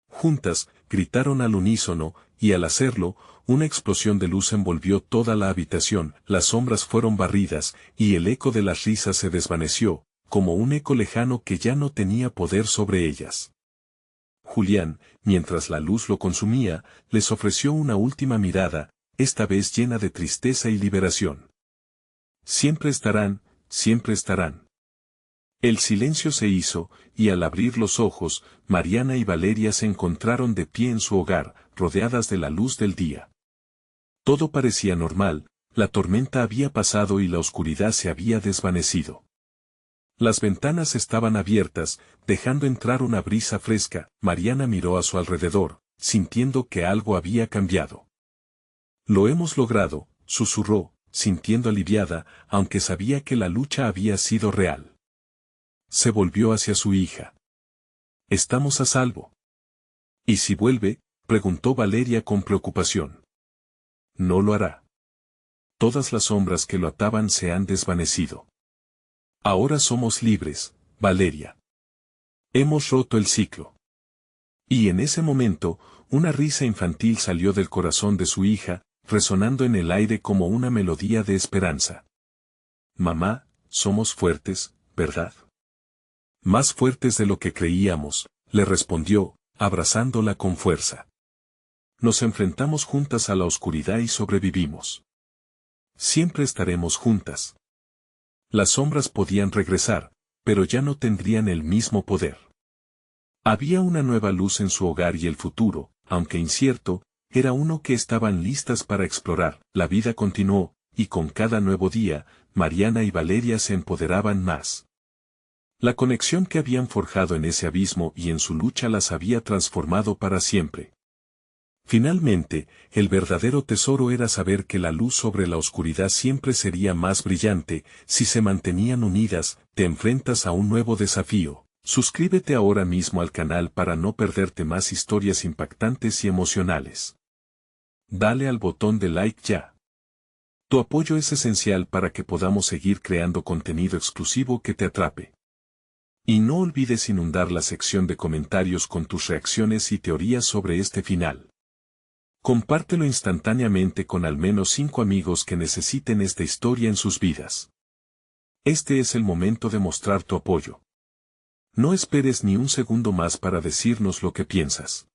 [SPEAKER 1] Juntas, gritaron al unísono, y al hacerlo, una explosión de luz envolvió toda la habitación, las sombras fueron barridas, y el eco de las risas se desvaneció, como un eco lejano que ya no tenía poder sobre ellas. Julián, mientras la luz lo consumía, les ofreció una última mirada, esta vez llena de tristeza y liberación. Siempre estarán, siempre estarán. El silencio se hizo, y al abrir los ojos, Mariana y Valeria se encontraron de pie en su hogar, rodeadas de la luz del día. Todo parecía normal, la tormenta había pasado y la oscuridad se había desvanecido. Las ventanas estaban abiertas, dejando entrar una brisa fresca. Mariana miró a su alrededor, sintiendo que algo había cambiado. Lo hemos logrado, susurró, sintiendo aliviada, aunque sabía que la lucha había sido real. Se volvió hacia su hija. Estamos a salvo. ¿Y si vuelve? Preguntó Valeria con preocupación. No lo hará. Todas las sombras que lo ataban se han desvanecido. Ahora somos libres, Valeria. Hemos roto el ciclo. Y en ese momento, una risa infantil salió del corazón de su hija, resonando en el aire como una melodía de esperanza. Mamá, somos fuertes, ¿verdad? Más fuertes de lo que creíamos, le respondió, abrazándola con fuerza. Nos enfrentamos juntas a la oscuridad y sobrevivimos. Siempre estaremos juntas. Las sombras podían regresar, pero ya no tendrían el mismo poder. Había una nueva luz en su hogar y el futuro, aunque incierto, era uno que estaban listas para explorar. La vida continuó, y con cada nuevo día, Mariana y Valeria se empoderaban más. La conexión que habían forjado en ese abismo y en su lucha las había transformado para siempre. Finalmente, el verdadero tesoro era saber que la luz sobre la oscuridad siempre sería más brillante, si se mantenían unidas. Te enfrentas a un nuevo desafío. Suscríbete ahora mismo al canal para no perderte más historias impactantes y emocionales. Dale al botón de like ya. Tu apoyo es esencial para que podamos seguir creando contenido exclusivo que te atrape. Y no olvides inundar la sección de comentarios con tus reacciones y teorías sobre este final. Compártelo instantáneamente con al menos 5 amigos que necesiten esta historia en sus vidas. Este es el momento de mostrar tu apoyo. No esperes ni un segundo más para decirnos lo que piensas.